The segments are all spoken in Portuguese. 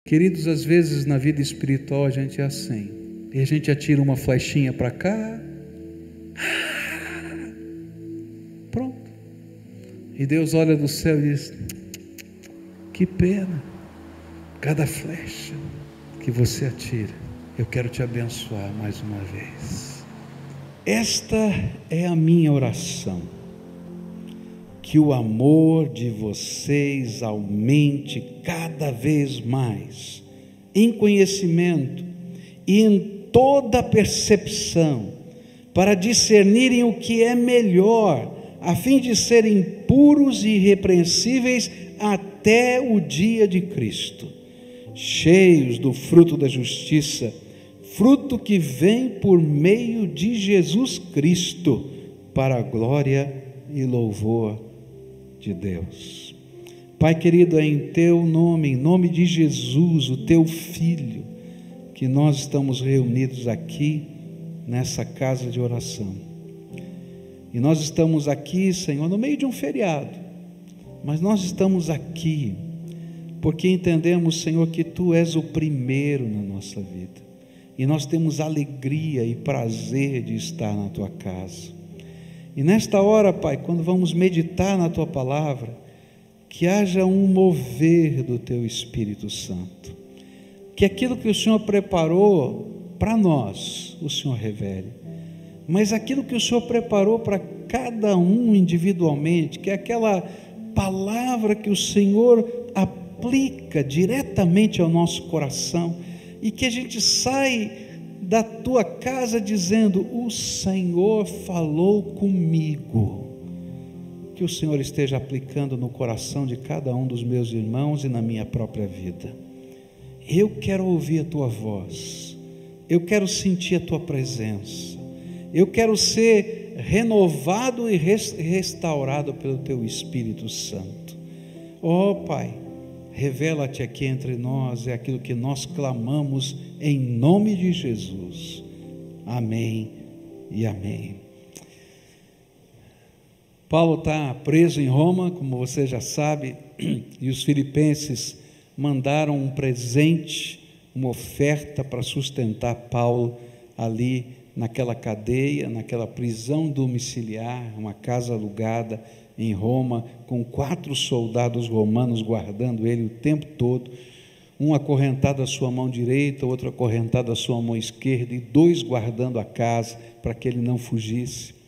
Queridos, às vezes na vida espiritual a gente é assim, e a gente atira uma flechinha para cá, pronto, e Deus olha do céu e diz: que pena, cada flecha que você atira, eu quero te abençoar mais uma vez. Esta é a minha oração, que o amor de vocês aumente cada vez mais, em conhecimento e em toda percepção, para discernirem o que é melhor, a fim de serem puros e irrepreensíveis até o dia de Cristo, cheios do fruto da justiça, fruto que vem por meio de Jesus Cristo, para a glória e louvor de Deus. Pai querido, é em teu nome, em nome de Jesus, o teu Filho, que nós estamos reunidos aqui nessa casa de oração. E nós estamos aqui, Senhor, no meio de um feriado, mas nós estamos aqui porque entendemos, Senhor, que tu és o primeiro na nossa vida, e nós temos alegria e prazer de estar na tua casa. E nesta hora, Pai, quando vamos meditar na tua palavra, que haja um mover do teu Espírito Santo, que aquilo que o Senhor preparou para nós, o Senhor revele, mas aquilo que o Senhor preparou para cada um individualmente, que é aquela palavra que o Senhor aplica diretamente ao nosso coração, e que a gente sai da tua casa dizendo: o Senhor falou comigo. Que o Senhor esteja aplicando no coração de cada um dos meus irmãos e na minha própria vida. Eu quero ouvir a tua voz, eu quero sentir a tua presença, eu quero ser renovado e restaurado pelo teu Espírito Santo. Ó Pai, revela-te aqui entre nós, é aquilo que nós clamamos em nome de Jesus. Amém e amém. Paulo está preso em Roma, como você já sabe, e os filipenses mandaram um presente, uma oferta para sustentar Paulo ali naquela cadeia, naquela prisão domiciliar, uma casa alugada em Roma, com 4 soldados romanos guardando ele o tempo todo, um acorrentado à sua mão direita, outro acorrentado à sua mão esquerda, e 2 guardando a casa para que ele não fugisse.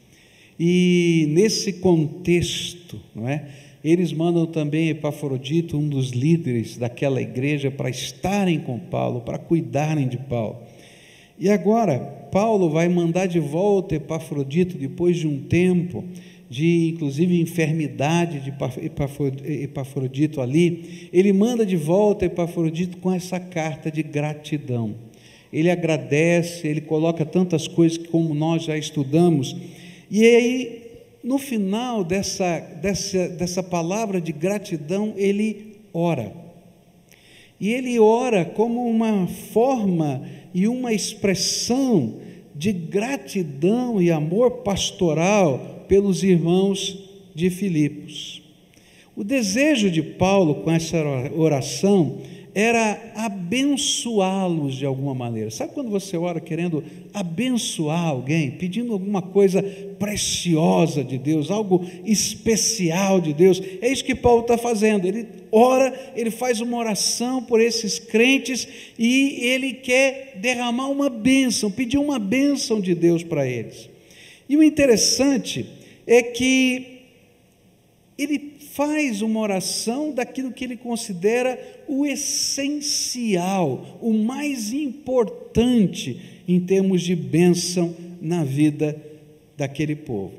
E nesse contexto, não é, eles mandam também Epafrodito, um dos líderes daquela igreja, para estarem com Paulo, para cuidarem de Paulo. E agora Paulo vai mandar de volta Epafrodito, depois de um tempo de inclusive enfermidade de Epafrodito ali, ele manda de volta Epafrodito com essa carta de gratidão. Ele agradece, ele coloca tantas coisas que, como nós já estudamos, e aí no final dessa palavra de gratidão, ele ora. E ele ora como uma forma e uma expressão de gratidão e amor pastoral pelos irmãos de Filipos. O desejo de Paulo com essa oração era abençoá-los de alguma maneira. Sabe quando você ora querendo abençoar alguém, pedindo alguma coisa preciosa de Deus, algo especial de Deus? É isso que Paulo está fazendo. Ele ora, ele faz uma oração por esses crentes e ele quer derramar uma bênção, pedir uma bênção de Deus para eles. E o interessante é que ele faz uma oração daquilo que ele considera o essencial, o mais importante em termos de bênção na vida daquele povo.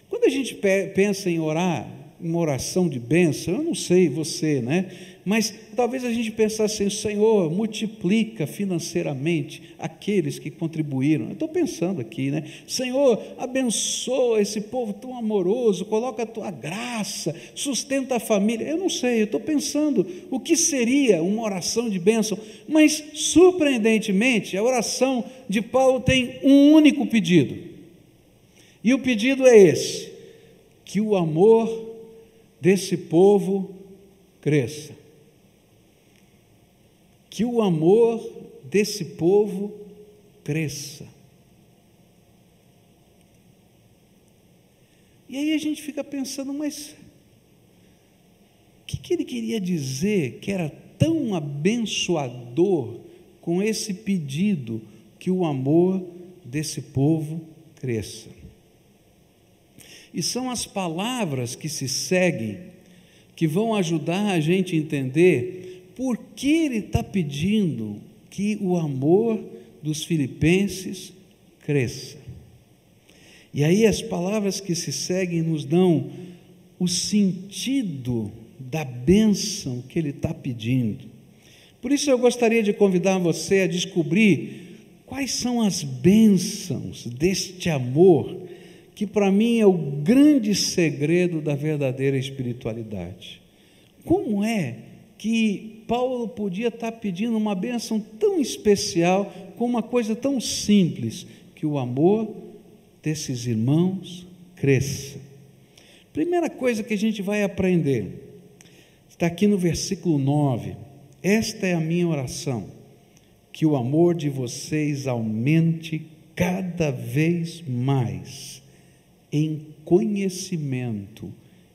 Quando a gente pensa em orar, uma oração de bênção, eu não sei você, né? Mas talvez a gente pensasse assim: Senhor, multiplica financeiramente aqueles que contribuíram. Eu estou pensando aqui, né? Senhor, abençoa esse povo tão amoroso, coloca a tua graça, sustenta a família. Eu não sei, eu estou pensando o que seria uma oração de bênção, mas surpreendentemente a oração de Paulo tem um único pedido, e o pedido é esse: que o amor desse povo cresça, que o amor desse povo cresça. E aí a gente fica pensando, mas o que ele queria dizer que era tão abençoador com esse pedido que o amor desse povo cresça? E são as palavras que se seguem que vão ajudar a gente a entender por que ele está pedindo que o amor dos filipenses cresça. E aí as palavras que se seguem nos dão o sentido da bênção que ele está pedindo. Por isso eu gostaria de convidar você a descobrir quais são as bênçãos deste amor, que para mim é o grande segredo da verdadeira espiritualidade. Como é que Paulo podia estar pedindo uma bênção tão especial com uma coisa tão simples, que o amor desses irmãos cresça? Primeira coisa que a gente vai aprender, está aqui no versículo 9, esta é a minha oração, que o amor de vocês aumente cada vez mais em conhecimento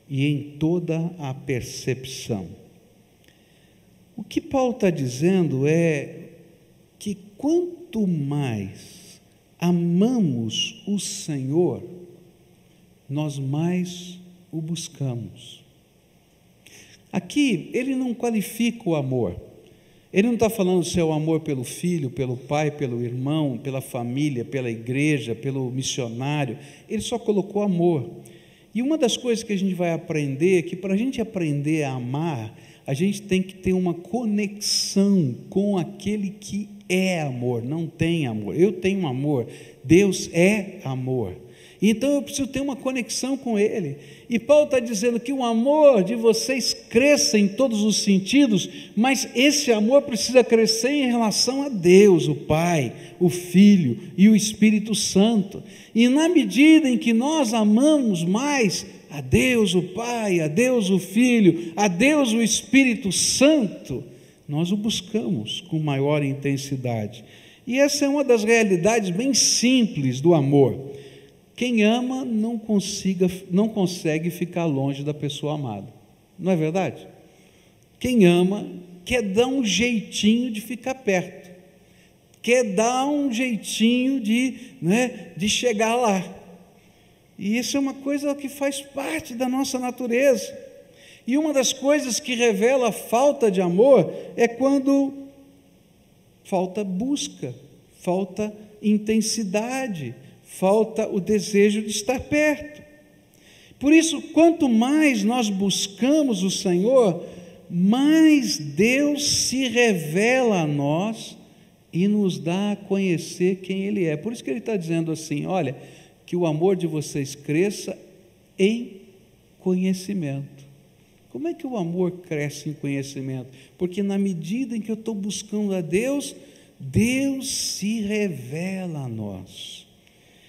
e em toda a percepção. O que Paulo está dizendo é que quanto mais amamos o Senhor, nós mais o buscamos. Aqui ele não qualifica o amor, ele não está falando se é o amor pelo filho, pelo pai, pelo irmão, pela família, pela igreja, pelo missionário, ele só colocou amor. E uma das coisas que a gente vai aprender é que para a gente aprender a amar, a gente tem que ter uma conexão com aquele que é amor, não tem amor. Eu tenho amor, Deus é amor. Então eu preciso ter uma conexão com Ele. E Paulo está dizendo que o amor de vocês cresça em todos os sentidos, mas esse amor precisa crescer em relação a Deus, o Pai, o Filho e o Espírito Santo. E na medida em que nós amamos mais a Deus o Pai, a Deus o Filho, a Deus o Espírito Santo, nós o buscamos com maior intensidade. E essa é uma das realidades bem simples do amor. Quem ama não consegue ficar longe da pessoa amada, não é verdade? Quem ama quer dar um jeitinho de ficar perto, quer dar um jeitinho de chegar lá. E isso é uma coisa que faz parte da nossa natureza. E uma das coisas que revela a falta de amor é quando falta busca, falta intensidade, falta o desejo de estar perto. Por isso, quanto mais nós buscamos o Senhor, mais Deus se revela a nós e nos dá a conhecer quem Ele é. Por isso que Ele está dizendo assim, olha, que o amor de vocês cresça em conhecimento. Como é que o amor cresce em conhecimento? Porque na medida em que eu estou buscando a Deus, Deus se revela a nós.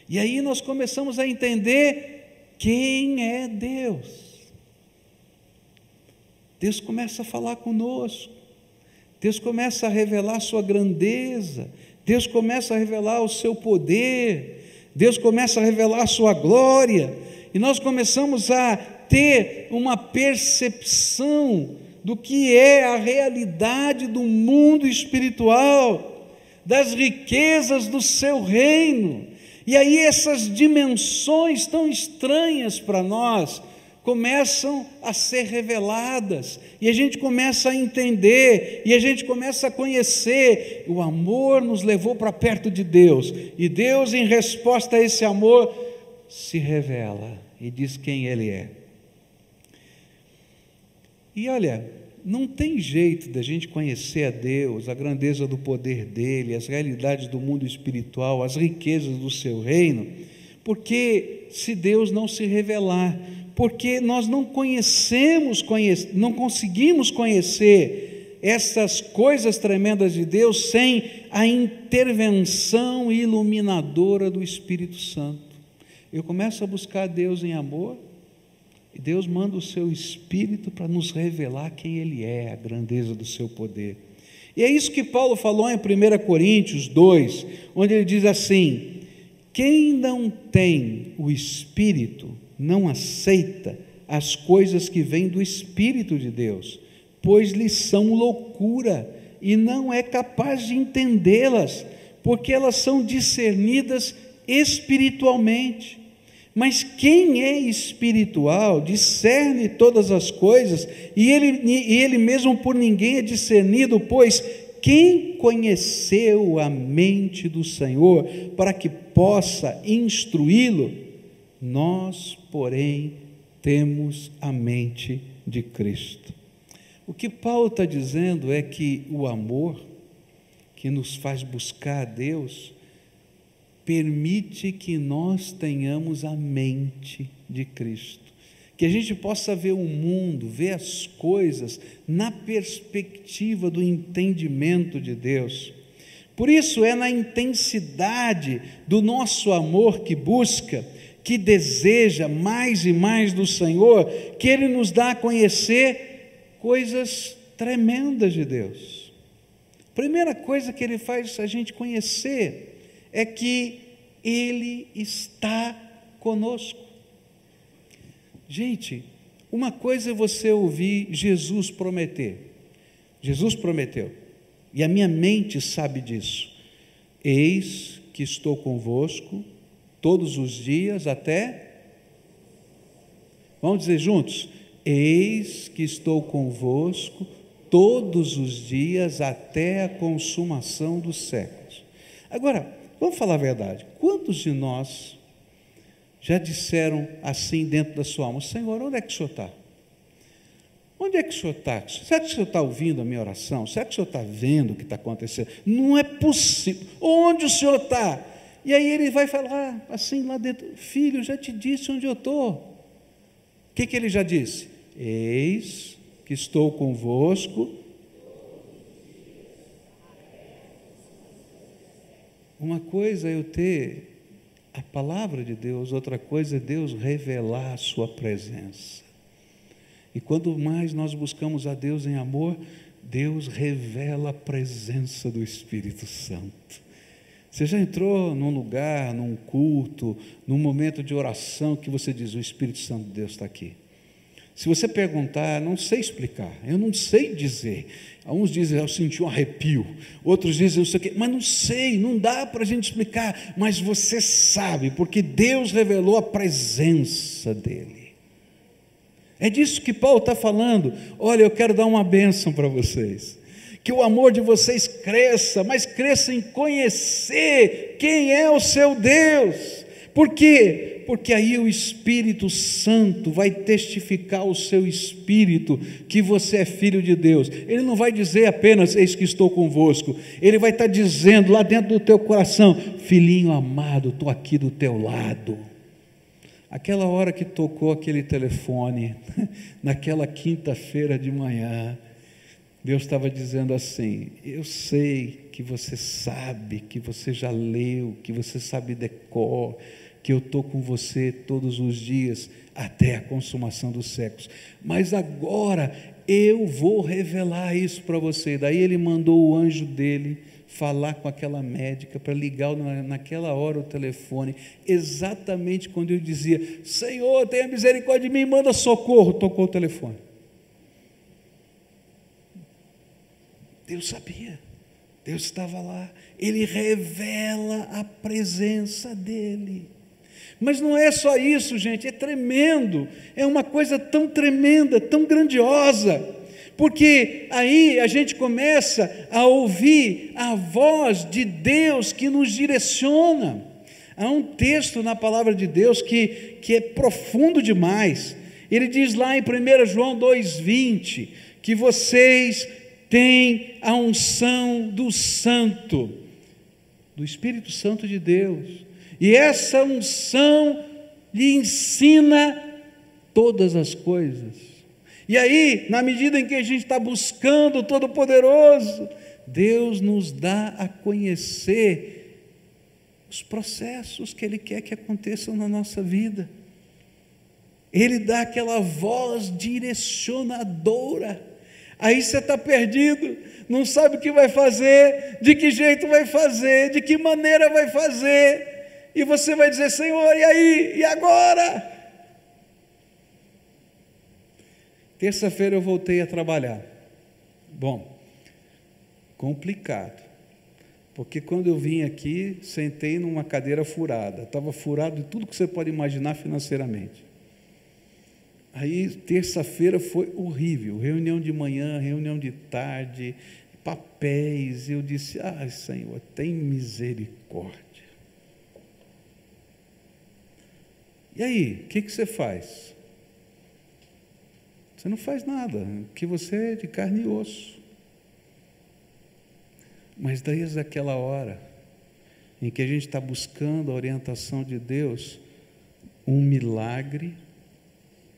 E aí nós começamos a entender quem é Deus. Deus começa a falar conosco, Deus começa a revelar a sua grandeza, Deus começa a revelar o seu poder, Deus começa a revelar a sua glória, e nós começamos a ter uma percepção do que é a realidade do mundo espiritual, das riquezas do seu reino. E aí essas dimensões tão estranhas para nós começam a ser reveladas, e a gente começa a entender, e a gente começa a conhecer. O amor nos levou para perto de Deus, e Deus, em resposta a esse amor, se revela e diz quem Ele é. E olha, não tem jeito da gente conhecer a Deus, a grandeza do poder dEle, as realidades do mundo espiritual, as riquezas do seu reino, porque se Deus não se revelar, porque nós não conseguimos conhecer essas coisas tremendas de Deus sem a intervenção iluminadora do Espírito Santo. Eu começo a buscar Deus em amor, e Deus manda o seu Espírito para nos revelar quem Ele é, a grandeza do seu poder. E é isso que Paulo falou em 1 Coríntios 2, onde ele diz assim: quem não tem o Espírito não aceita as coisas que vêm do Espírito de Deus, pois lhes são loucura e não é capaz de entendê-las, porque elas são discernidas espiritualmente. Mas quem é espiritual discerne todas as coisas, e ele mesmo por ninguém é discernido, pois quem conheceu a mente do Senhor para que possa instruí-lo? Nós, porém, temos a mente de Cristo. O que Paulo está dizendo é que o amor que nos faz buscar a Deus permite que nós tenhamos a mente de Cristo, que a gente possa ver o mundo, ver as coisas na perspectiva do entendimento de Deus. Por isso é na intensidade do nosso amor que busca, que deseja mais e mais do Senhor, que Ele nos dá a conhecer coisas tremendas de Deus. A primeira coisa que Ele faz a gente conhecer é que Ele está conosco. Gente, uma coisa é você ouvir Jesus prometer. Jesus prometeu, e a minha mente sabe disso: eis que estou convosco todos os dias até... Vamos dizer juntos: eis que estou convosco todos os dias até a consumação dos séculos. Agora, vamos falar a verdade, quantos de nós já disseram assim dentro da sua alma: Senhor, onde é que o Senhor está? Onde é que o Senhor está? Será que o Senhor está ouvindo a minha oração? Será que o Senhor está vendo o que está acontecendo? Não é possível. Onde o Senhor está? E aí ele vai falar assim lá dentro: filho, eu já te disse onde eu estou. O que ele já disse? Eis que estou convosco. Uma coisa é eu ter a palavra de Deus, outra coisa é Deus revelar a sua presença. E quando mais nós buscamos a Deus em amor, Deus revela a presença do Espírito Santo. Você já entrou num lugar, num culto, num momento de oração que você diz: o Espírito Santo de Deus está aqui? Se você perguntar, não sei explicar, eu não sei dizer. Alguns dizem: eu senti um arrepio, outros dizem não sei o quê, mas não sei, não dá para a gente explicar, mas você sabe, porque Deus revelou a presença dEle. É disso que Paulo está falando. Olha, eu quero dar uma bênção para vocês, que o amor de vocês cresça, mas cresça em conhecer quem é o seu Deus. Por quê? Porque aí o Espírito Santo vai testificar ao seu espírito que você é filho de Deus. Ele não vai dizer apenas: eis que estou convosco. Ele vai estar dizendo lá dentro do teu coração: filhinho amado, estou aqui do teu lado. Aquela hora que tocou aquele telefone, naquela quinta-feira de manhã, Deus estava dizendo assim: eu sei que você sabe, que você já leu, que você sabe de cor, que eu estou com você todos os dias até a consumação dos séculos, mas agora eu vou revelar isso para você. Daí ele mandou o anjo dele falar com aquela médica para ligar naquela hora o telefone, exatamente quando eu dizia: Senhor, tenha misericórdia de mim, manda socorro. Tocou o telefone. Deus sabia, Deus estava lá. Ele revela a presença dEle. Mas não é só isso, gente, é tremendo, é uma coisa tão tremenda, tão grandiosa, porque aí a gente começa a ouvir a voz de Deus que nos direciona. Há um texto na palavra de Deus que é profundo demais. Ele diz lá em 1 João 2,20, que vocês têm a unção do Santo, do Espírito Santo de Deus, e essa unção lhe ensina todas as coisas. E aí, na medida em que a gente está buscando o Todo-Poderoso, Deus nos dá a conhecer os processos que Ele quer que aconteçam na nossa vida. Ele dá aquela voz direcionadora, Aí você está perdido, não sabe o que vai fazer, de que jeito vai fazer, de que maneira vai fazer, e você vai dizer: Senhor, e aí? E agora? Terça-feira eu voltei a trabalhar. Bom, complicado, porque quando eu vim aqui, sentei numa cadeira furada, estava furado de tudo que você pode imaginar financeiramente. Aí, terça-feira foi horrível, reunião de manhã, reunião de tarde, papéis, e eu disse: ai, Senhor, tem misericórdia. E aí, o que você faz? Você não faz nada, que você é de carne e osso. Mas desde aquela hora em que a gente está buscando a orientação de Deus, um milagre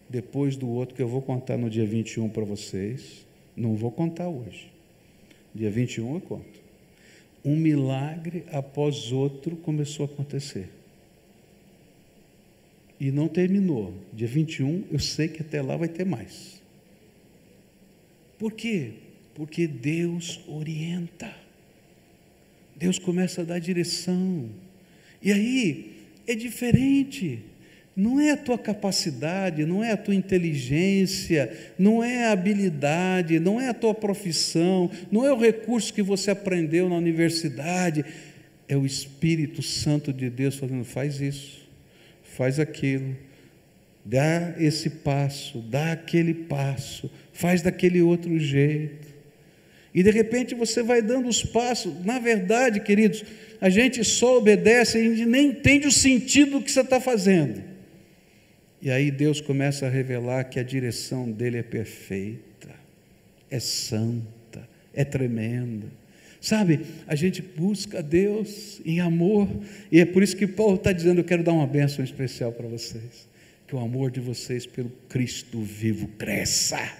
depois do outro, que eu vou contar no dia 21 para vocês, não vou contar hoje, dia 21 eu conto. Um milagre após outro começou a acontecer. E não terminou. Dia 21, eu sei que até lá vai ter mais. Por quê? Porque Deus orienta. Deus começa a dar direção. E aí, é diferente. Não é a tua capacidade, não é a tua inteligência, não é a habilidade, não é a tua profissão, não é o recurso que você aprendeu na universidade. É o Espírito Santo de Deus falando: faz isso, faz aquilo, dá esse passo, dá aquele passo, faz daquele outro jeito. E de repente você vai dando os passos. Na verdade, queridos, a gente só obedece, a gente nem entende o sentido do que você está fazendo. E aí Deus começa a revelar que a direção dele é perfeita, é santa, é tremenda. Sabe, a gente busca a Deus em amor, e é por isso que Paulo está dizendo: eu quero dar uma bênção especial para vocês, que o amor de vocês pelo Cristo vivo cresça,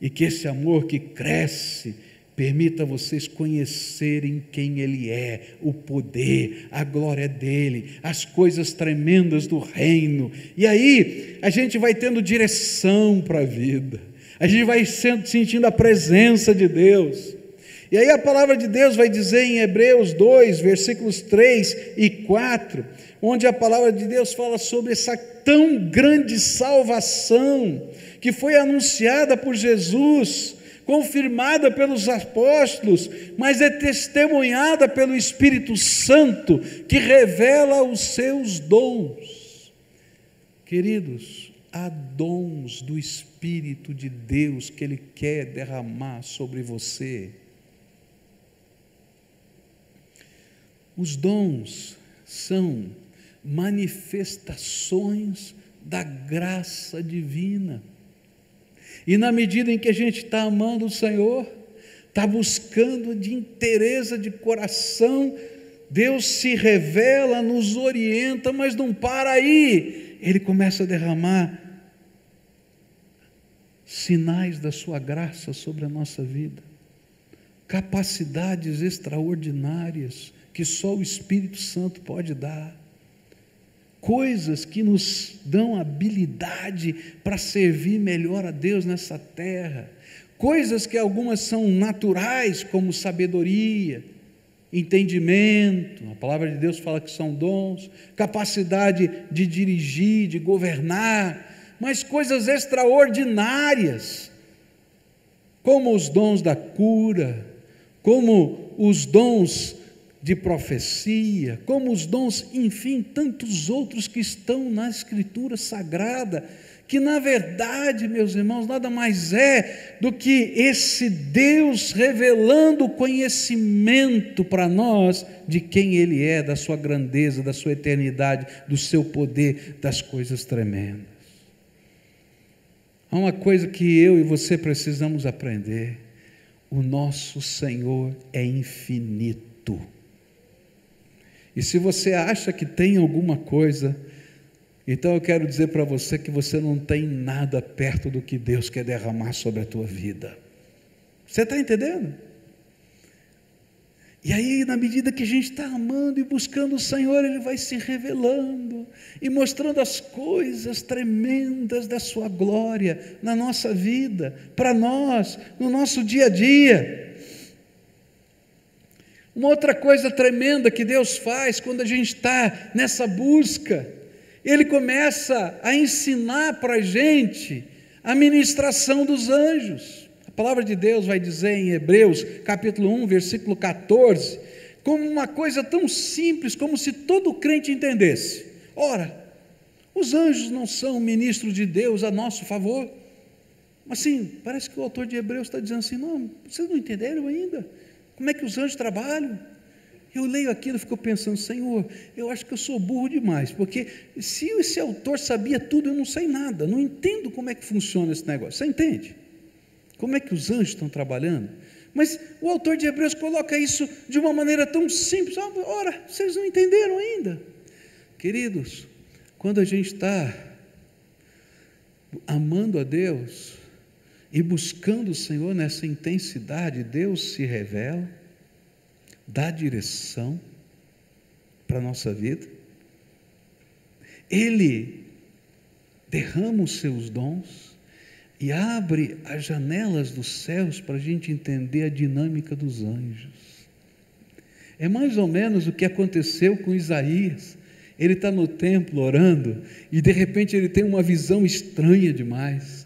e que esse amor que cresce permita vocês conhecerem quem Ele é, o poder, a glória dEle, as coisas tremendas do reino. E aí a gente vai tendo direção para a vida, a gente vai sentindo a presença de Deus. E aí a palavra de Deus vai dizer em Hebreus 2, versículos 3 e 4, onde a palavra de Deus fala sobre essa tão grande salvação que foi anunciada por Jesus, confirmada pelos apóstolos, mas é testemunhada pelo Espírito Santo, que revela os seus dons. Queridos, há dons do Espírito de Deus que Ele quer derramar sobre você. Os dons são manifestações da graça divina. E na medida em que a gente está amando o Senhor, está buscando de inteireza de coração, Deus se revela, nos orienta, mas não para aí. Ele começa a derramar sinais da sua graça sobre a nossa vida, capacidades extraordinárias que só o Espírito Santo pode dar, coisas que nos dão habilidade para servir melhor a Deus nessa terra, coisas que algumas são naturais, como sabedoria, entendimento, a palavra de Deus fala que são dons, capacidade de dirigir, de governar, mas coisas extraordinárias, como os dons da cura, como os dons de profecia, como os dons, enfim, tantos outros que estão na Escritura Sagrada, que na verdade, meus irmãos, nada mais é do que esse Deus revelando o conhecimento para nós de quem Ele é, da sua grandeza, da sua eternidade, do seu poder, das coisas tremendas. Há uma coisa que eu e você precisamos aprender: o nosso Senhor é infinito. E se você acha que tem alguma coisa, então eu quero dizer para você que você não tem nada perto do que Deus quer derramar sobre a tua vida. Você está entendendo? E aí, na medida que a gente está amando e buscando o Senhor, Ele vai se revelando. e mostrando as coisas tremendas da sua glória na nossa vida, para nós, no nosso dia a dia. Uma outra coisa tremenda que Deus faz quando a gente está nessa busca, Ele começa a ensinar para a gente a ministração dos anjos. A palavra de Deus vai dizer em Hebreus, capítulo 1, versículo 14, como uma coisa tão simples, como se todo crente entendesse. Ora, os anjos não são ministros de Deus a nosso favor? Assim, parece que o autor de Hebreus está dizendo assim, não, vocês não entenderam ainda? Como é que os anjos trabalham? Eu leio aquilo e fico pensando, Senhor, eu acho que eu sou burro demais, porque se esse autor sabia tudo, eu não sei nada, não entendo como é que funciona esse negócio. Você entende? Como é que os anjos estão trabalhando? Mas o autor de Hebreus coloca isso de uma maneira tão simples. Ora, vocês não entenderam ainda? Queridos, quando a gente está amando a Deus e buscando o Senhor nessa intensidade, Deus se revela, dá direção para a nossa vida, Ele derrama os seus dons e abre as janelas dos céus para a gente entender a dinâmica dos anjos. É mais ou menos o que aconteceu com Isaías. Ele está no templo orando e de repente ele tem uma visão estranha demais.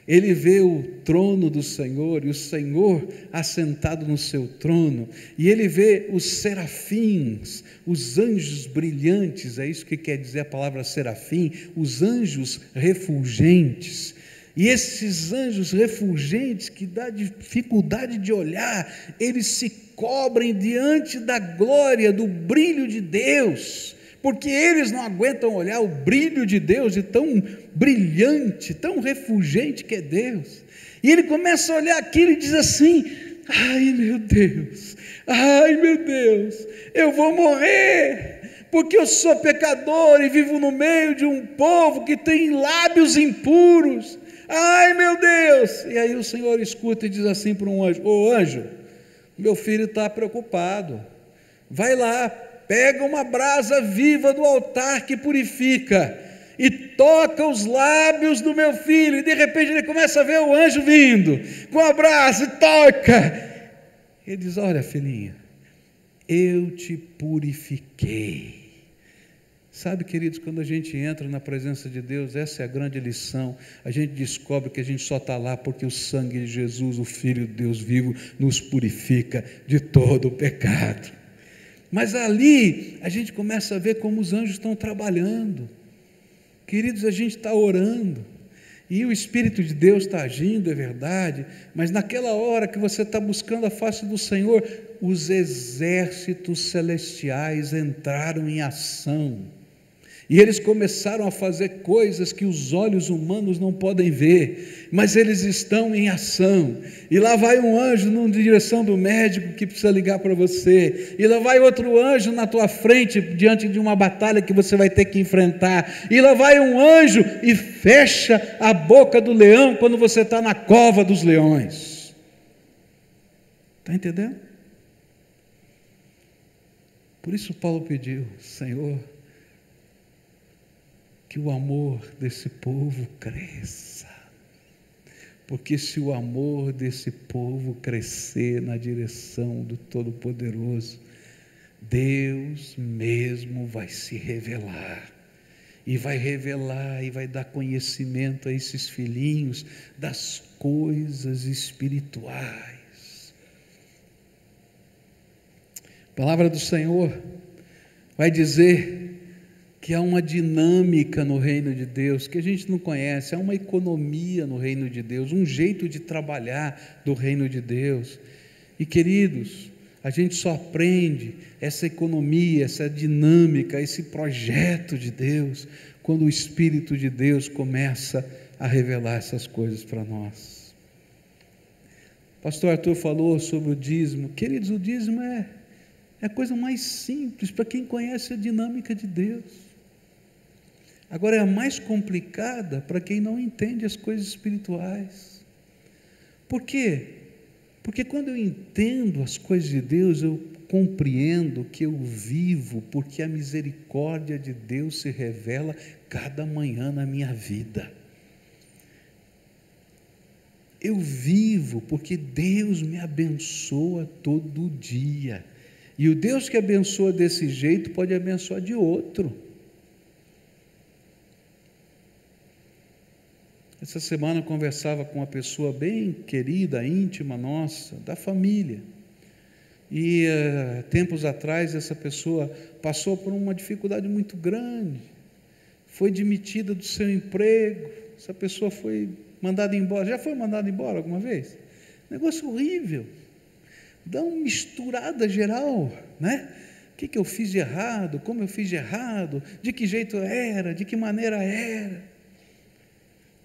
Ele vê o trono do Senhor e o Senhor assentado no seu trono, e ele vê os serafins, os anjos brilhantes, é isso que quer dizer a palavra serafim, os anjos refulgentes. E esses anjos refulgentes, que dá dificuldade de olhar, eles se cobrem diante da glória, do brilho de Deus, porque eles não aguentam olhar o brilho de Deus, de tão brilhante, tão refulgente que é Deus. E ele começa a olhar aquilo e diz assim: ai meu Deus, eu vou morrer, porque eu sou pecador e vivo no meio de um povo que tem lábios impuros. Ai meu Deus! E aí o Senhor escuta e diz assim para um anjo: ô anjo, meu filho está preocupado, vai lá, pega uma brasa viva do altar que purifica e toca os lábios do meu filho. E de repente ele começa a ver o anjo vindo com a brasa e toca. Ele diz: olha filhinha, eu te purifiquei. Sabe, queridos, quando a gente entra na presença de Deus, essa é a grande lição. A gente descobre que a gente só está lá porque o sangue de Jesus, o Filho de Deus vivo, nos purifica de todo o pecado. Mas ali a gente começa a ver como os anjos estão trabalhando. Queridos, a gente está orando e o Espírito de Deus está agindo, é verdade, mas naquela hora que você está buscando a face do Senhor, os exércitos celestiais entraram em ação. E eles começaram a fazer coisas que os olhos humanos não podem ver, mas eles estão em ação. E lá vai um anjo na direção do médico que precisa ligar para você, e lá vai outro anjo na tua frente, diante de uma batalha que você vai ter que enfrentar, e lá vai um anjo e fecha a boca do leão quando você está na cova dos leões. Está entendendo? Por isso Paulo pediu: Senhor, que o amor desse povo cresça, porque se o amor desse povo crescer na direção do Todo-Poderoso, Deus mesmo vai se revelar, e vai dar conhecimento a esses filhinhos das coisas espirituais. A palavra do Senhor vai dizer que há uma dinâmica no reino de Deus que a gente não conhece, há uma economia no reino de Deus, um jeito de trabalhar do reino de Deus. E queridos, a gente só aprende essa economia, essa dinâmica, esse projeto de Deus, quando o Espírito de Deus começa a revelar essas coisas para nós. Pastor Arthur falou sobre o dízimo. Queridos, o dízimo é a coisa mais simples para quem conhece a dinâmica de Deus. Agora é a mais complicada para quem não entende as coisas espirituais. Por quê? Porque quando eu entendo as coisas de Deus, eu compreendo que eu vivo porque a misericórdia de Deus se revela cada manhã na minha vida. Eu vivo porque Deus me abençoa todo dia. E o Deus que abençoa desse jeito pode abençoar de outro. Essa semana eu conversava com uma pessoa bem querida, íntima nossa, da família. E tempos atrás essa pessoa passou por uma dificuldade muito grande, foi demitida do seu emprego, essa pessoa foi mandada embora. Já foi mandada embora alguma vez? Negócio horrível, dá uma misturada geral, né? O que eu fiz de errado, como eu fiz de errado, de que jeito era, de que maneira era.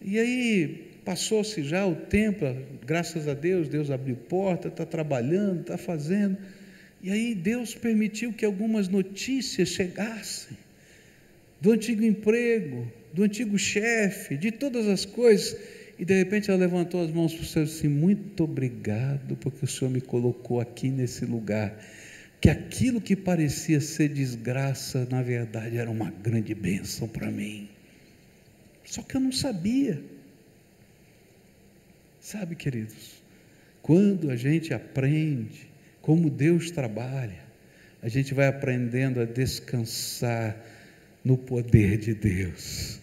E aí passou-se já o tempo, graças a Deus, Deus abriu porta, está trabalhando, está fazendo, e aí Deus permitiu que algumas notícias chegassem, do antigo emprego, do antigo chefe, de todas as coisas, e de repente ela levantou as mãos para o Senhor e disse assim: muito obrigado, porque o Senhor me colocou aqui nesse lugar, que aquilo que parecia ser desgraça, na verdade era uma grande bênção para mim, só que eu não sabia. Sabe, queridos, quando a gente aprende como Deus trabalha, a gente vai aprendendo a descansar no poder de Deus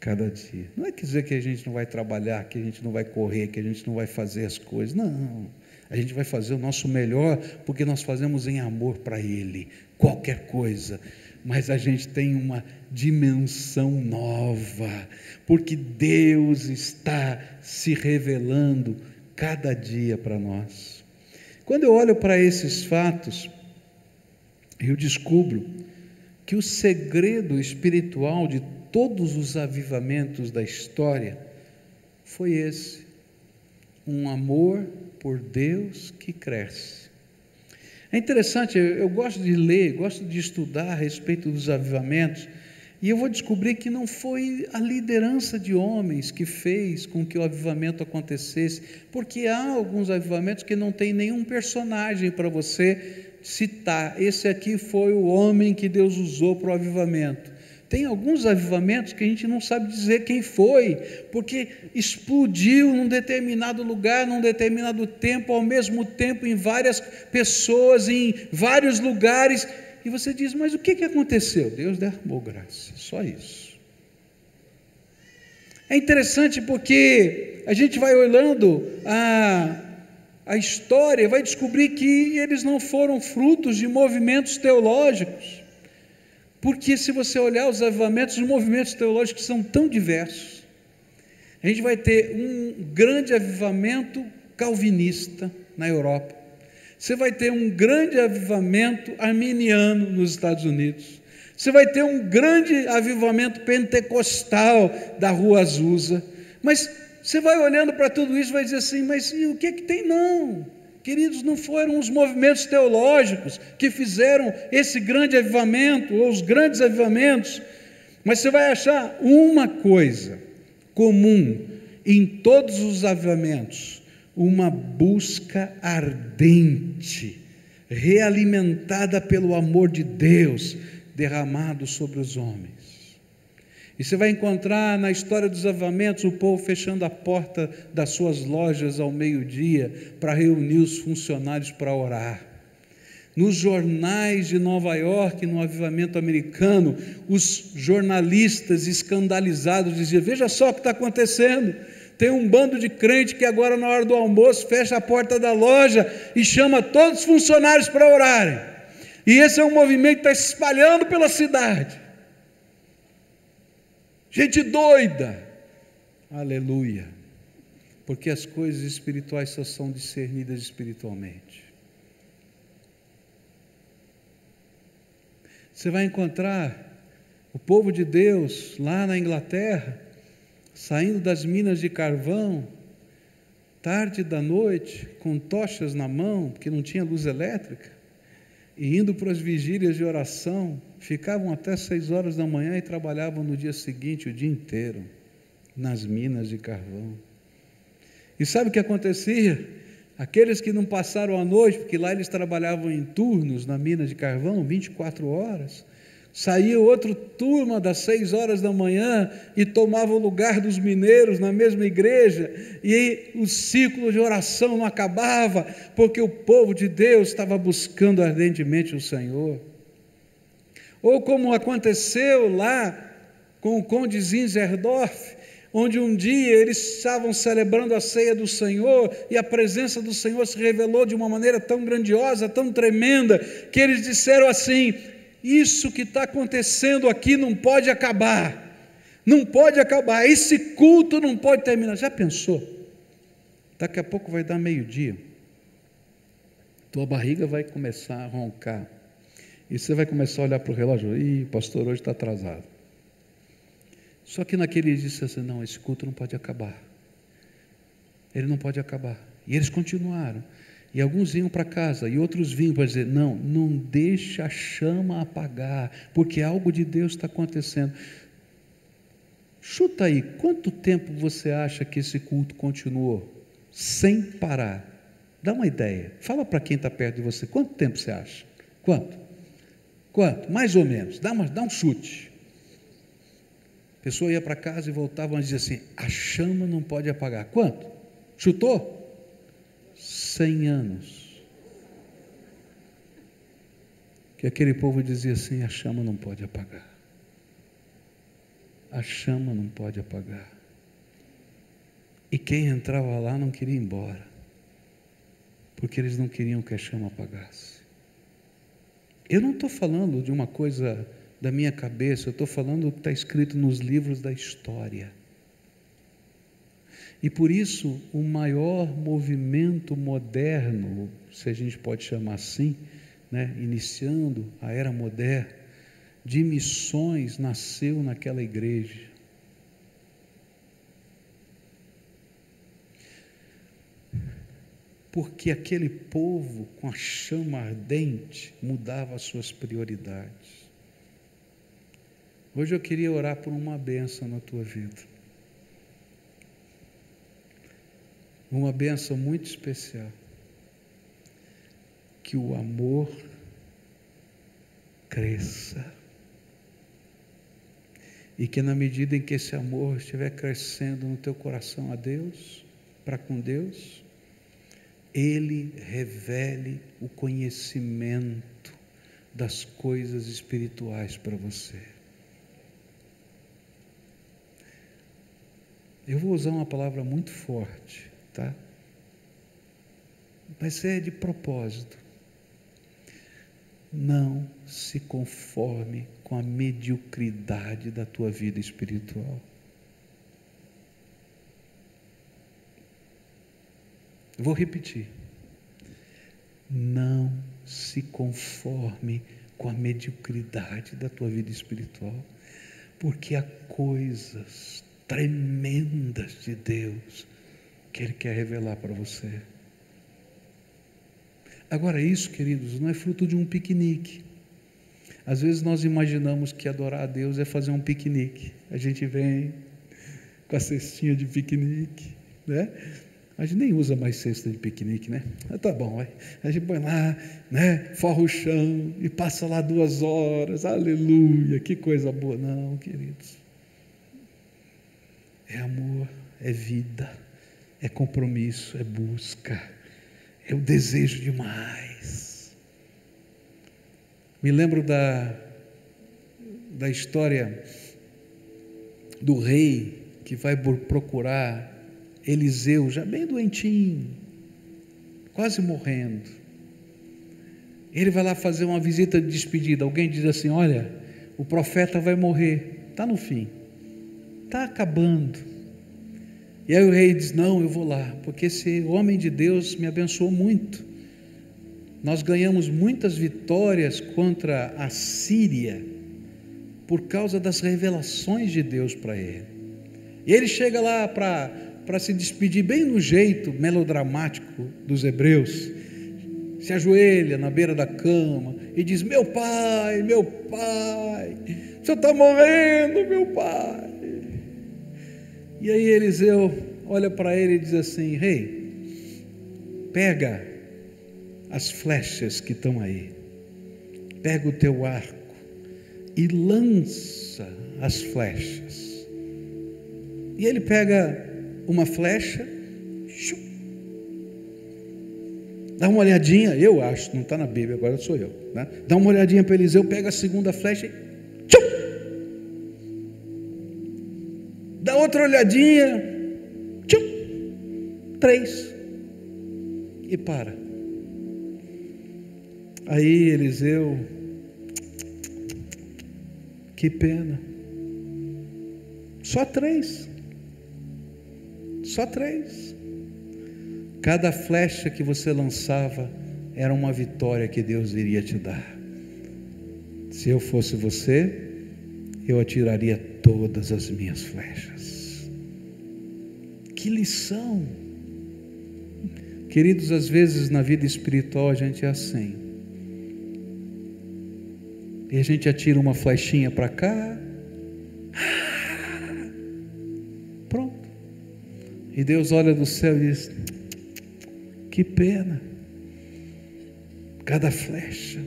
cada dia. Não é dizer que a gente não vai trabalhar, que a gente não vai correr, que a gente não vai fazer as coisas. Não, a gente vai fazer o nosso melhor, porque nós fazemos em amor para Ele, qualquer coisa. Mas a gente tem uma dimensão nova, porque Deus está se revelando cada dia para nós. Quando eu olho para esses fatos, eu descubro que o segredo espiritual de todos os avivamentos da história foi esse: um amor por Deus que cresce. É interessante, eu gosto de ler, gosto de estudar a respeito dos avivamentos, e eu vou descobrir que não foi a liderança de homens que fez com que o avivamento acontecesse, porque há alguns avivamentos que não tem nenhum personagem para você citar. Esse aqui foi o homem que Deus usou para o avivamento. Tem alguns avivamentos que a gente não sabe dizer quem foi, porque explodiu num determinado lugar, num determinado tempo, ao mesmo tempo, em várias pessoas, em vários lugares, e você diz: mas o que aconteceu? Deus derramou graça, só isso. É interessante porque a gente vai olhando a história e vai descobrir que eles não foram frutos de movimentos teológicos. Porque se você olhar os avivamentos, os movimentos teológicos são tão diversos. A gente vai ter um grande avivamento calvinista na Europa. Você vai ter um grande avivamento arminiano nos Estados Unidos. Você vai ter um grande avivamento pentecostal da Rua Azusa. Mas você vai olhando para tudo isso e vai dizer assim: mas e o que tem? Não, queridos, não foram os movimentos teológicos que fizeram esse grande avivamento, ou os grandes avivamentos, mas você vai achar uma coisa comum em todos os avivamentos: uma busca ardente, realimentada pelo amor de Deus, derramado sobre os homens. E você vai encontrar na história dos avivamentos o povo fechando a porta das suas lojas ao meio-dia para reunir os funcionários para orar. Nos jornais de Nova York, no avivamento americano, os jornalistas escandalizados diziam: veja só o que está acontecendo, tem um bando de crente que agora na hora do almoço fecha a porta da loja e chama todos os funcionários para orarem, e esse é um movimento que está se espalhando pela cidade. Gente doida, aleluia, porque as coisas espirituais só são discernidas espiritualmente. Você vai encontrar o povo de Deus lá na Inglaterra, saindo das minas de carvão, tarde da noite, com tochas na mão, porque não tinha luz elétrica, e indo para as vigílias de oração, ficavam até 6 horas da manhã e trabalhavam no dia seguinte o dia inteiro, nas minas de carvão. E sabe o que acontecia? Aqueles que não passaram a noite, porque lá eles trabalhavam em turnos na mina de carvão, 24 horas, saía outra turma das 6 horas da manhã e tomava o lugar dos mineiros na mesma igreja, e o ciclo de oração não acabava, porque o povo de Deus estava buscando ardentemente o Senhor. Ou como aconteceu lá com o conde Zinzendorf, onde um dia eles estavam celebrando a ceia do Senhor, e a presença do Senhor se revelou de uma maneira tão grandiosa, tão tremenda, que eles disseram assim: isso que está acontecendo aqui não pode acabar, não pode acabar, esse culto não pode terminar. Já pensou? Daqui a pouco vai dar meio-dia, tua barriga vai começar a roncar, e você vai começar a olhar para o relógio: ih, pastor, hoje está atrasado. Só que naquele dia disse assim: não, esse culto não pode acabar, ele não pode acabar. E eles continuaram, e alguns iam para casa, e outros vinham para dizer: não deixa a chama apagar, porque algo de Deus está acontecendo. Chuta aí, quanto tempo você acha que esse culto continuou, sem parar? Dá uma ideia, fala para quem está perto de você, quanto tempo você acha? Quanto? Mais ou menos, dá um chute. A pessoa ia para casa e voltava e dizia assim: a chama não pode apagar. Quanto? Chutou? 100 anos. Que aquele povo dizia assim: a chama não pode apagar. A chama não pode apagar. E quem entrava lá não queria ir embora, porque eles não queriam que a chama apagasse. Eu não estou falando de uma coisa da minha cabeça, eu estou falando o que está escrito nos livros da história. E por isso, o maior movimento moderno, se a gente pode chamar assim, iniciando a era moderna, de missões, nasceu naquela igreja. Porque aquele povo, com a chama ardente, mudava as suas prioridades. Hoje eu queria orar por uma bênção na tua vida. Uma bênção muito especial. Que o amor cresça. E que na medida em que esse amor estiver crescendo no teu coração a Deus, para com Deus, Ele revele o conhecimento das coisas espirituais para você. Eu vou usar uma palavra muito forte, tá? Mas é de propósito. Não se conforme com a mediocridade da tua vida espiritual. Vou repetir. Não se conforme com a mediocridade da tua vida espiritual, porque há coisas tremendas de Deus que Ele quer revelar para você. Agora, isso, queridos, não é fruto de um piquenique. Às vezes nós imaginamos que adorar a Deus é fazer um piquenique. A gente vem com a cestinha de piquenique, né? A gente nem usa mais cesta de piquenique, né? Tá bom, vai. A gente põe lá, forra o chão e passa lá 2 horas, aleluia, que coisa boa. Não, queridos, é amor, é vida, é compromisso, é busca, é o desejo demais. Me lembro da história do rei que vai procurar Eliseu, já bem doentinho, quase morrendo. Ele vai lá fazer uma visita de despedida. Alguém diz assim: olha, o profeta vai morrer, está no fim, está acabando. E aí o rei diz: não, eu vou lá, porque esse homem de Deus me abençoou muito. Nós ganhamos muitas vitórias contra a Síria por causa das revelações de Deus para ele. E ele chega lá para se despedir bem no jeito melodramático dos hebreus, se ajoelha na beira da cama e diz: meu pai, o senhor está morrendo, meu pai. E aí Eliseu olha para ele e diz assim: rei, pega as flechas que estão aí, pega o teu arco e lança as flechas. E ele pega uma flecha, dá uma olhadinha, eu acho, não está na Bíblia, agora sou eu, né? Dá uma olhadinha para Eliseu, pega a segunda flecha e dá outra olhadinha, 3, e para. Aí Eliseu, que pena, só 3, cada flecha que você lançava era uma vitória que Deus iria te dar. Se eu fosse você, eu atiraria todas as minhas flechas. Que lição! Queridos, às vezes na vida espiritual a gente é assim, e a gente atira uma flechinha para cá, pronto, e Deus olha do céu e diz: que pena, cada flecha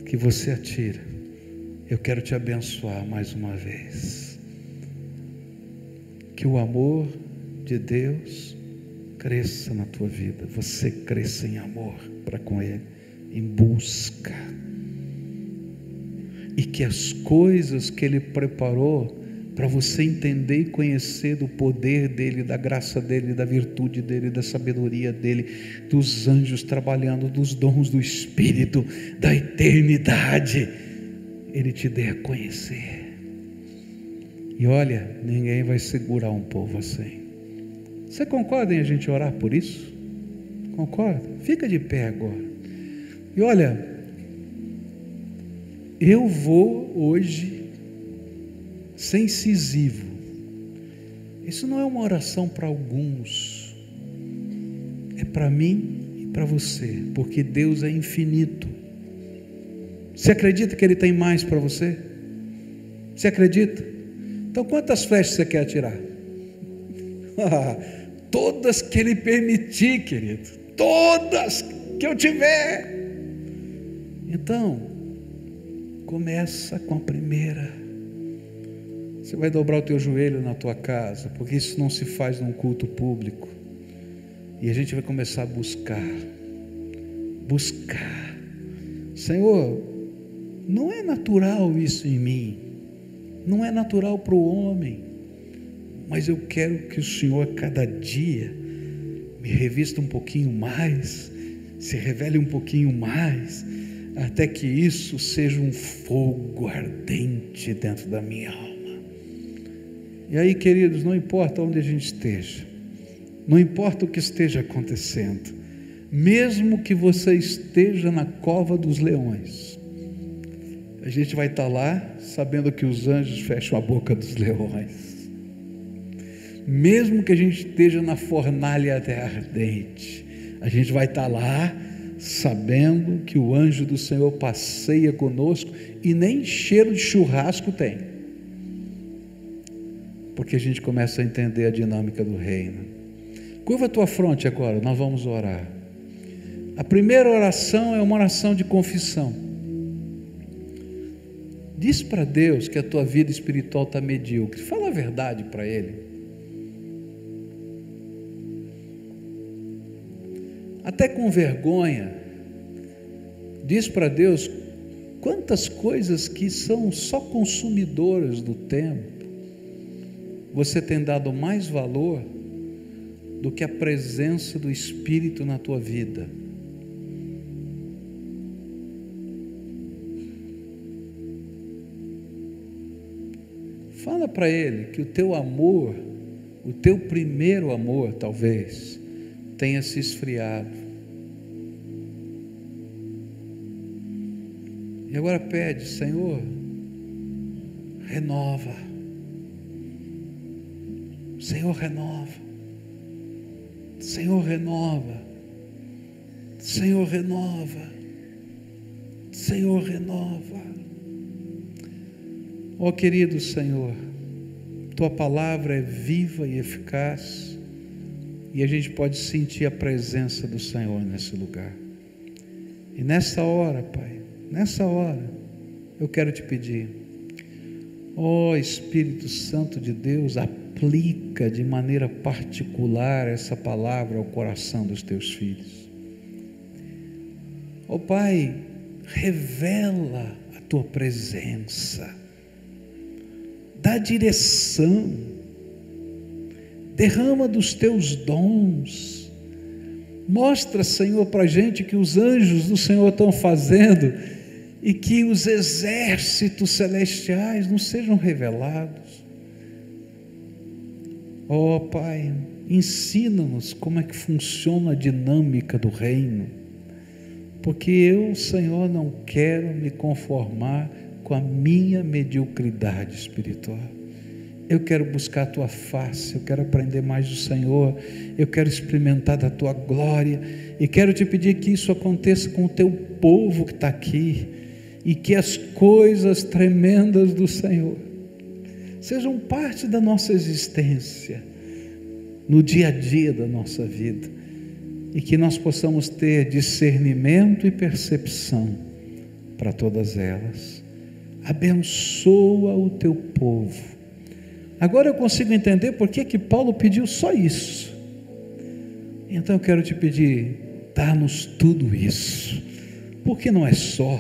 que você atira, eu quero te abençoar mais uma vez. Que o amor de Deus cresça na tua vida, você cresça em amor para com Ele, em busca, e que as coisas que Ele preparou para você entender e conhecer do poder dEle, da graça dEle, da virtude dEle, da sabedoria dEle, dos anjos trabalhando, dos dons do Espírito, da eternidade, Ele te dê a conhecer. E olha, ninguém vai segurar um povo assim. Você concorda em a gente orar por isso? Concorda? Fica de pé agora. E olha, eu vou hoje ser incisivo. Isso não é uma oração para alguns, é para mim e para você, porque Deus é infinito. Você acredita que Ele tem mais para você? Você acredita? Então quantas flechas você quer atirar? Todas que Ele permitir, querido, todas que eu tiver. Então começa com a primeira. Você vai dobrar o teu joelho na tua casa, porque isso não se faz num culto público, e a gente vai começar a buscar, Senhor, não é natural isso em mim, não é natural para o homem, mas eu quero que o Senhor a cada dia me revista um pouquinho mais, se revele um pouquinho mais, até que isso seja um fogo ardente dentro da minha alma. E aí, queridos, não importa onde a gente esteja, não importa o que esteja acontecendo, mesmo que você esteja na cova dos leões, a gente vai estar lá sabendo que os anjos fecham a boca dos leões. Mesmo que a gente esteja na fornalha ardente, a gente vai estar lá sabendo que o anjo do Senhor passeia conosco e nem cheiro de churrasco tem, porque a gente começa a entender a dinâmica do reino. Curva a tua fronte agora, nós vamos orar. A primeira oração é uma oração de confissão. Diz para Deus que a tua vida espiritual está medíocre, fala a verdade para Ele. Até com vergonha, diz para Deus quantas coisas que são só consumidoras do tempo, você tem dado mais valor do que a presença do Espírito na tua vida. Fala para Ele que o teu amor, o teu primeiro amor talvez tenha se esfriado. E agora pede: Senhor, renova. Senhor, renova. Senhor, renova. Senhor, renova. Senhor, renova. Ó querido Senhor, Tua palavra é viva e eficaz, e a gente pode sentir a presença do Senhor nesse lugar. E nessa hora, Pai, nessa hora, eu quero te pedir, ó Espírito Santo de Deus, aplica de maneira particular essa palavra ao coração dos teus filhos. Ó Pai, revela a tua presença, dá direção, derrama dos teus dons, mostra, Senhor, para a gente que os anjos do Senhor estão fazendo e que os exércitos celestiais não sejam revelados. Ó Pai, ensina-nos como é que funciona a dinâmica do reino, porque eu, Senhor, não quero me conformar com a minha mediocridade espiritual. Eu quero buscar a tua face, eu quero aprender mais do Senhor, eu quero experimentar da tua glória, e quero te pedir que isso aconteça com o teu povo que está aqui, e que as coisas tremendas do Senhor sejam parte da nossa existência, no dia a dia da nossa vida, e que nós possamos ter discernimento e percepção para todas elas. Abençoa o teu povo. Agora eu consigo entender por que Paulo pediu só isso. Então eu quero te pedir, dá-nos tudo isso, porque não é só,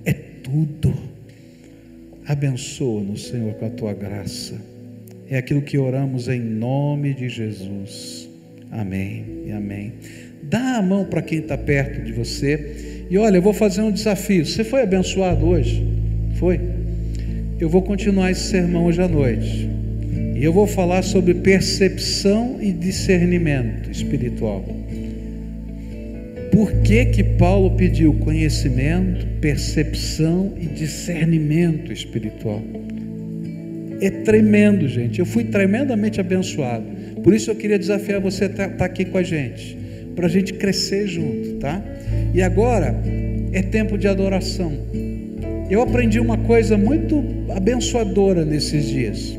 é tudo. Abençoa-nos, Senhor, com a tua graça. É aquilo que oramos em nome de Jesus. Amém e amém. Dá a mão para quem está perto de você. E olha, eu vou fazer um desafio. Você foi abençoado hoje? Foi? Eu vou continuar esse sermão hoje à noite. E eu vou falar sobre percepção e discernimento espiritual. Por que Paulo pediu conhecimento, percepção e discernimento espiritual? É tremendo, gente. Eu fui tremendamente abençoado. Por isso eu queria desafiar você a estar aqui com a gente, para a gente crescer junto, tá? E agora é tempo de adoração. Eu aprendi uma coisa muito abençoadora nesses dias.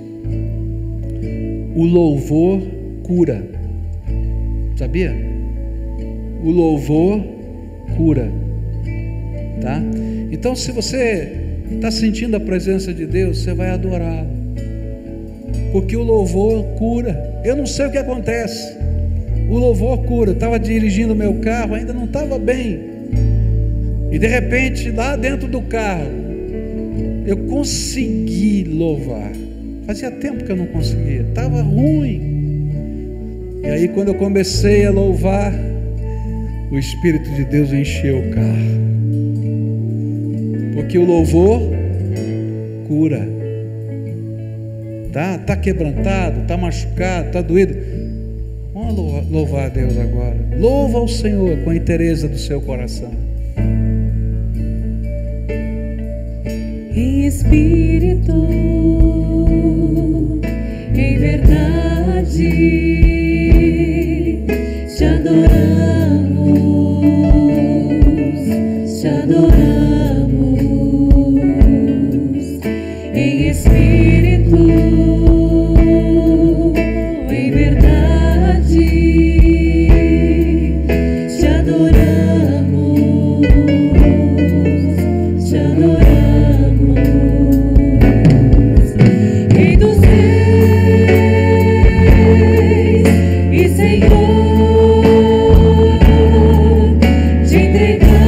O louvor cura. Sabia? O louvor cura, tá? Então, se você está sentindo a presença de Deus, você vai adorá-lo, porque o louvor cura. Eu não sei o que acontece, o louvor cura. Eu estava dirigindo o meu carro, ainda não estava bem, e de repente lá dentro do carro eu consegui louvar. Fazia tempo que eu não conseguia, estava ruim. E aí quando eu comecei a louvar, o Espírito de Deus encheu o carro, porque o louvor cura. Tá quebrantado, tá machucado, tá doído, vamos louvar a Deus agora. Louva ao Senhor com a inteireza do seu coração. Em espírito, em verdade, te adoramos, te adoramos. Em espírito, em verdade, te adoramos, te adoramos. Rei dos reis e Senhor, te entregamos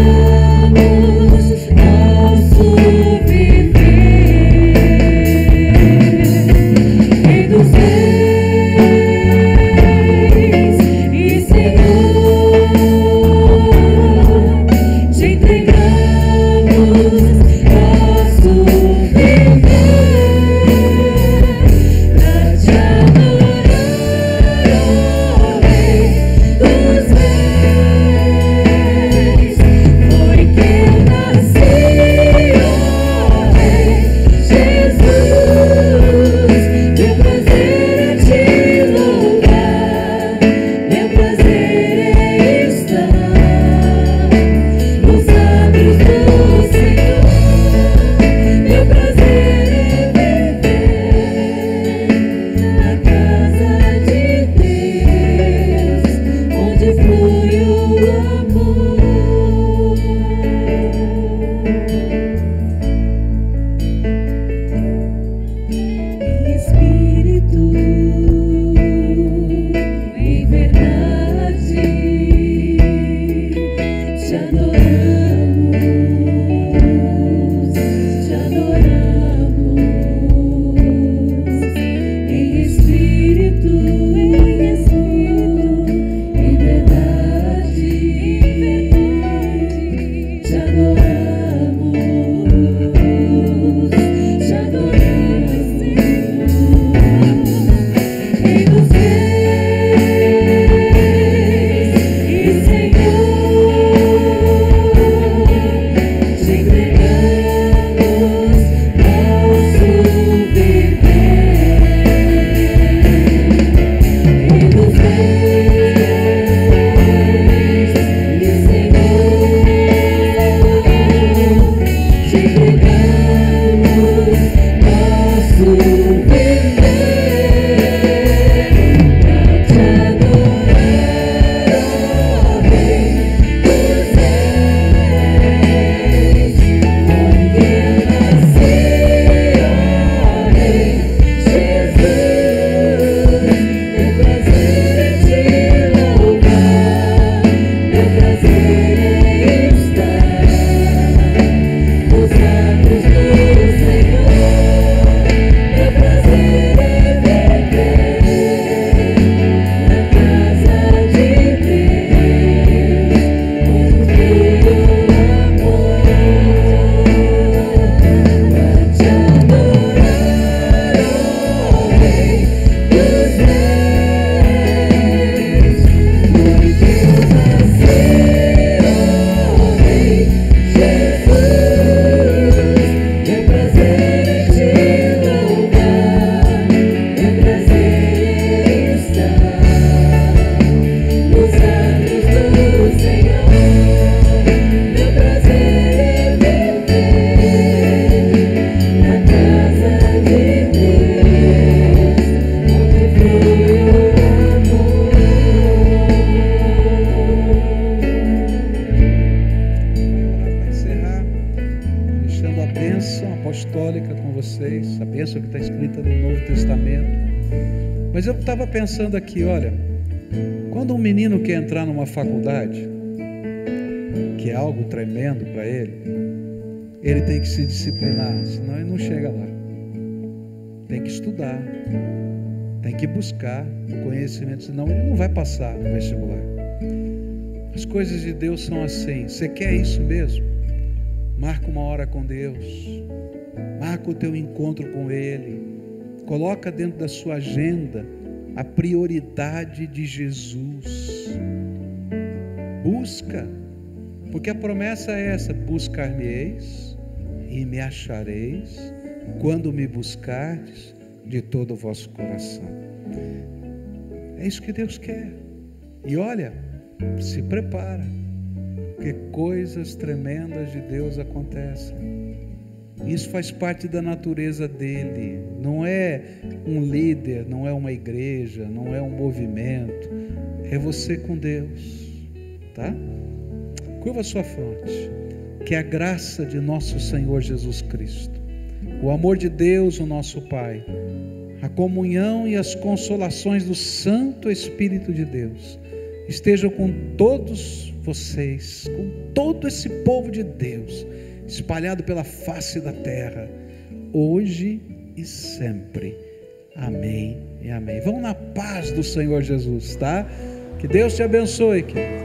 apostólica com vocês, a bênção que está escrita no Novo Testamento. Mas eu estava pensando aqui, olha, quando um menino quer entrar numa faculdade, que é algo tremendo para ele tem que se disciplinar, senão ele não chega lá. Tem que estudar, tem que buscar o conhecimento, senão ele não vai passar no vestibular. As coisas de Deus são assim. Você quer isso mesmo? Marca uma hora com Deus, marca o teu encontro com Ele, coloca dentro da sua agenda a prioridade de Jesus. Busca, porque a promessa é essa: buscar-me-eis e me achareis quando me buscardes de todo o vosso coração. É isso que Deus quer. E olha, se prepara, porque coisas tremendas de Deus acontecem. Isso faz parte da natureza dele. Não é um líder, não é uma igreja, não é um movimento. É você com Deus, tá? Curva a sua fronte. Que a graça de nosso Senhor Jesus Cristo, o amor de Deus, o nosso Pai, a comunhão e as consolações do Santo Espírito de Deus estejam com todos vocês, com todo esse povo de Deus espalhado pela face da terra, hoje e sempre. Amém e amém. Vamos na paz do Senhor Jesus, tá? Que Deus te abençoe, querido.